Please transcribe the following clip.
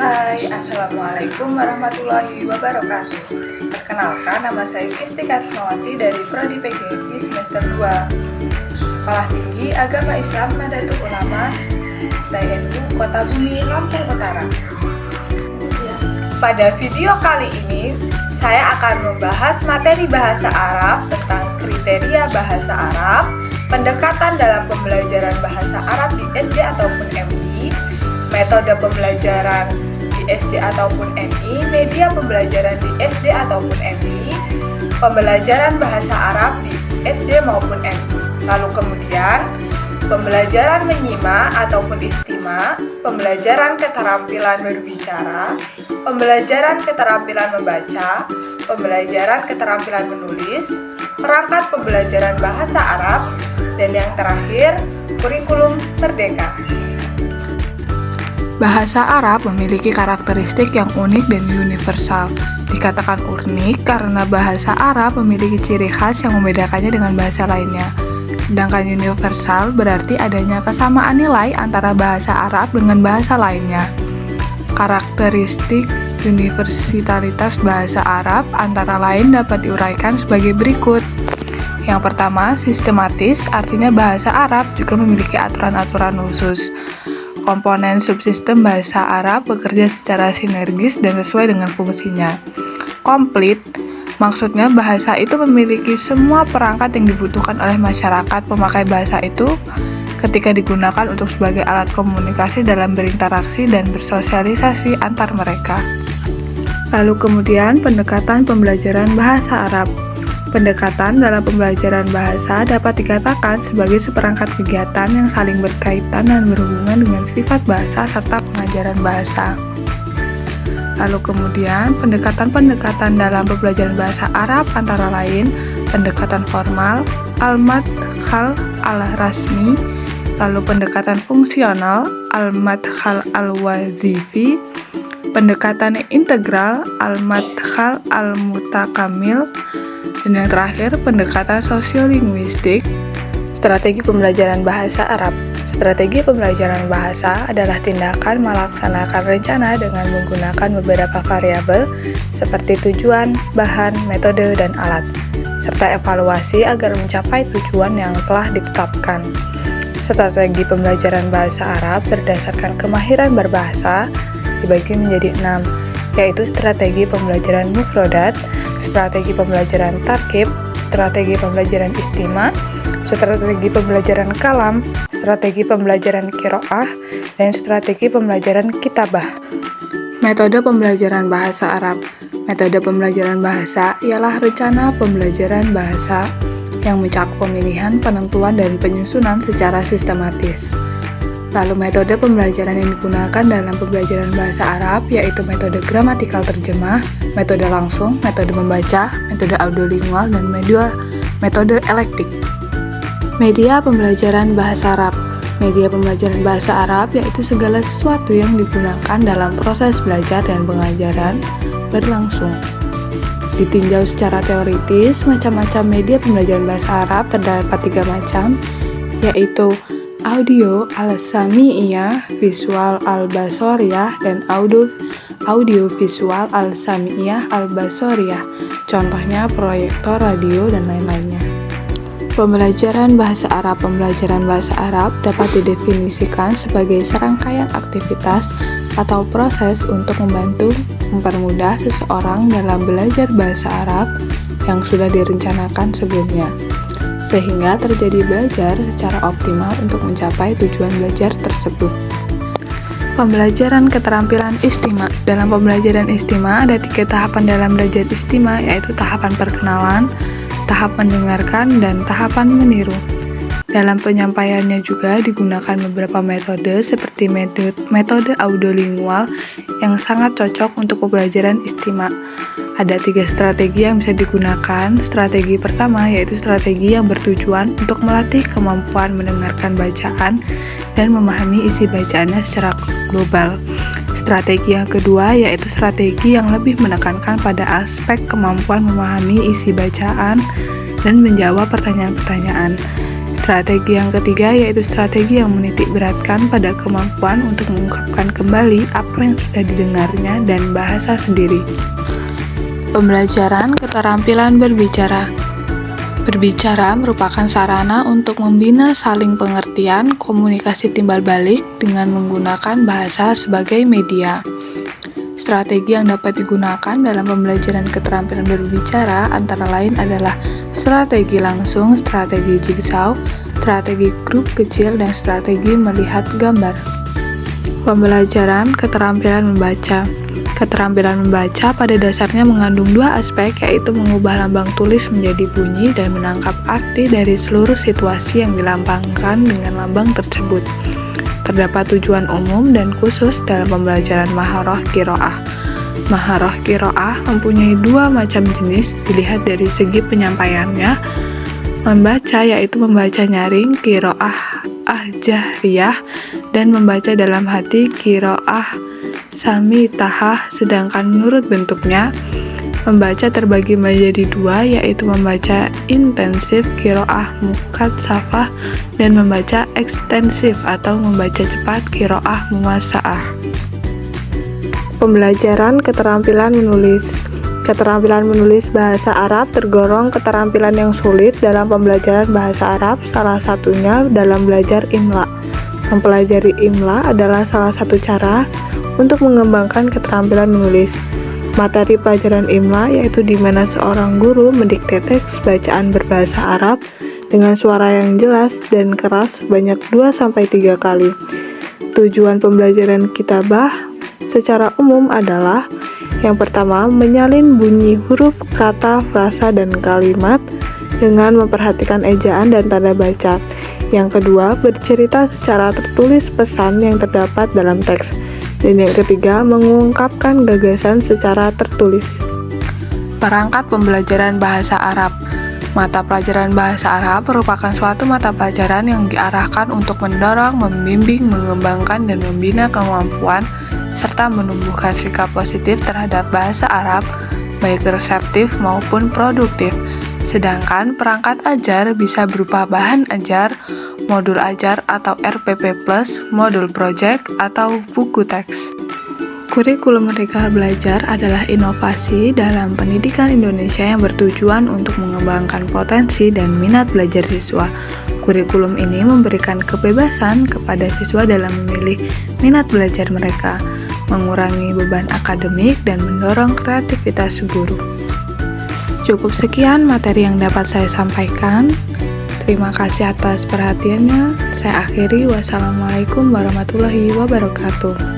Hai, Assalamualaikum warahmatullahi wabarakatuh. Perkenalkan, nama saya Kristi Karismawati dari Prodi PGSI semester 2 Sekolah Tinggi Agama Islam Nahdlatul Ulama STNU Kota Bumi, Lampung Utara. Pada video kali ini, saya akan membahas materi bahasa Arab tentang kriteria bahasa Arab, pendekatan dalam pembelajaran bahasa Arab di SD ataupun MI, metode pembelajaran di SD ataupun MI, media pembelajaran di SD ataupun MI, pembelajaran bahasa Arab di SD maupun MI. Lalu kemudian, pembelajaran menyimak ataupun istimak, pembelajaran keterampilan berbicara, pembelajaran keterampilan membaca, pembelajaran keterampilan menulis, perangkat pembelajaran bahasa Arab, dan yang terakhir, kurikulum merdeka. Bahasa Arab memiliki karakteristik yang unik dan universal. Dikatakan unik karena bahasa Arab memiliki ciri khas yang membedakannya dengan bahasa lainnya. Sedangkan universal berarti adanya kesamaan nilai antara bahasa Arab dengan bahasa lainnya. Karakteristik universalitas bahasa Arab antara lain dapat diuraikan sebagai berikut. Yang pertama, sistematis, artinya bahasa Arab juga memiliki aturan-aturan khusus. Komponen subsistem bahasa Arab bekerja secara sinergis dan sesuai dengan fungsinya. Komplit, maksudnya bahasa itu memiliki semua perangkat yang dibutuhkan oleh masyarakat pemakai bahasa itu ketika digunakan untuk sebagai alat komunikasi dalam berinteraksi dan bersosialisasi antar mereka. Lalu kemudian pendekatan pembelajaran bahasa Arab. Pendekatan dalam pembelajaran bahasa dapat dikatakan sebagai seperangkat kegiatan yang saling berkaitan dan berhubungan dengan sifat bahasa serta pengajaran bahasa. Lalu kemudian, pendekatan-pendekatan dalam pembelajaran bahasa Arab antara lain pendekatan formal, al-madkhal al-rasmi, lalu pendekatan fungsional, al-madkhal al-wazifi, pendekatan integral, al-madkhal al-mutakamil, dan yang terakhir, pendekatan sosiolinguistik. Strategi pembelajaran bahasa Arab. Strategi pembelajaran bahasa adalah tindakan melaksanakan rencana dengan menggunakan beberapa variabel seperti tujuan, bahan, metode, dan alat, serta evaluasi agar mencapai tujuan yang telah ditetapkan. Strategi pembelajaran bahasa Arab berdasarkan kemahiran berbahasa dibagi menjadi 6, yaitu strategi pembelajaran mufrodat, strategi pembelajaran tarkib, strategi pembelajaran istimak, strategi pembelajaran kalam, strategi pembelajaran qiraah, dan strategi pembelajaran kitabah. Metode pembelajaran bahasa Arab. Metode pembelajaran bahasa ialah rencana pembelajaran bahasa yang mencakup pemilihan, penentuan, dan penyusunan secara sistematis. Lalu metode pembelajaran yang digunakan dalam pembelajaran bahasa Arab yaitu metode gramatikal terjemah, metode langsung, metode membaca, metode audiolingual, dan metode elektik. Media pembelajaran bahasa Arab. Media pembelajaran bahasa Arab yaitu segala sesuatu yang digunakan dalam proses belajar dan pengajaran berlangsung. Ditinjau secara teoritis, macam-macam media pembelajaran bahasa Arab terdapat 3 macam, yaitu audio al-sami'iyah, visual al-basoriyah, dan audio visual al-sami'iyah al-basoriyah. Contohnya proyektor, radio, dan lain-lainnya. Pembelajaran bahasa Arab. Pembelajaran bahasa Arab dapat didefinisikan sebagai serangkaian aktivitas atau proses untuk membantu mempermudah seseorang dalam belajar bahasa Arab yang sudah direncanakan sebelumnya, sehingga terjadi belajar secara optimal untuk mencapai tujuan belajar tersebut. Pembelajaran keterampilan istimak. Dalam pembelajaran istimak ada 3 tahapan dalam belajar istimak, yaitu tahapan perkenalan, tahap mendengarkan, dan tahapan meniru. Dalam penyampaiannya juga digunakan beberapa metode seperti metode audiolingual yang sangat cocok untuk pembelajaran istimak. Ada 3 strategi yang bisa digunakan. Strategi pertama yaitu strategi yang bertujuan untuk melatih kemampuan mendengarkan bacaan dan memahami isi bacaannya secara global. Strategi yang kedua yaitu strategi yang lebih menekankan pada aspek kemampuan memahami isi bacaan dan menjawab pertanyaan-pertanyaan. Strategi yang ketiga yaitu strategi yang menitik beratkan pada kemampuan untuk mengungkapkan kembali apa yang sudah didengarnya dan bahasa sendiri. Pembelajaran keterampilan berbicara. Berbicara merupakan sarana untuk membina saling pengertian, komunikasi timbal balik dengan menggunakan bahasa sebagai media. Strategi yang dapat digunakan dalam pembelajaran keterampilan berbicara antara lain adalah strategi langsung, strategi jigsaw, strategi grup kecil, dan strategi melihat gambar. Pembelajaran keterampilan membaca. Keterampilan membaca pada dasarnya mengandung dua aspek, yaitu mengubah lambang tulis menjadi bunyi dan menangkap arti dari seluruh situasi yang dilambangkan dengan lambang tersebut. Terdapat tujuan umum dan khusus dalam pembelajaran maharoh qiraah. Maharoh qiraah mempunyai dua macam jenis dilihat dari segi penyampaiannya. Membaca yaitu membaca nyaring qiraah jahriyah dan membaca dalam hati qiraah samitahah, sedangkan menurut bentuknya, membaca terbagi menjadi dua, yaitu membaca intensif qiraah mukatsafah dan membaca ekstensif atau membaca cepat qiraah muwassa'ah. Pembelajaran keterampilan menulis. Keterampilan menulis bahasa Arab tergolong keterampilan yang sulit dalam pembelajaran bahasa Arab, salah satunya dalam belajar imla. Mempelajari imla adalah salah satu cara untuk mengembangkan keterampilan menulis. Materi pelajaran imla yaitu di mana seorang guru mendikte teks bacaan berbahasa Arab dengan suara yang jelas dan keras sebanyak 2-3 kali. Tujuan pembelajaran kitabah secara umum adalah: yang pertama, menyalin bunyi huruf, kata, frasa, dan kalimat dengan memperhatikan ejaan dan tanda baca. Yang kedua, bercerita secara tertulis pesan yang terdapat dalam teks. Dan yang ketiga, mengungkapkan gagasan secara tertulis. Perangkat pembelajaran bahasa Arab. Mata pelajaran bahasa Arab merupakan suatu mata pelajaran yang diarahkan untuk mendorong, membimbing, mengembangkan, dan membina kemampuan serta menumbuhkan sikap positif terhadap bahasa Arab, baik reseptif maupun produktif. Sedangkan perangkat ajar bisa berupa bahan ajar, modul ajar atau RPP+, modul project, atau buku teks. Kurikulum Merdeka Belajar adalah inovasi dalam pendidikan Indonesia yang bertujuan untuk mengembangkan potensi dan minat belajar siswa. Kurikulum ini memberikan kebebasan kepada siswa dalam memilih minat belajar mereka, mengurangi beban akademik, dan mendorong kreativitas guru. Cukup sekian materi yang dapat saya sampaikan. Terima kasih atas perhatiannya. Saya akhiri. Wassalamualaikum warahmatullahi wabarakatuh.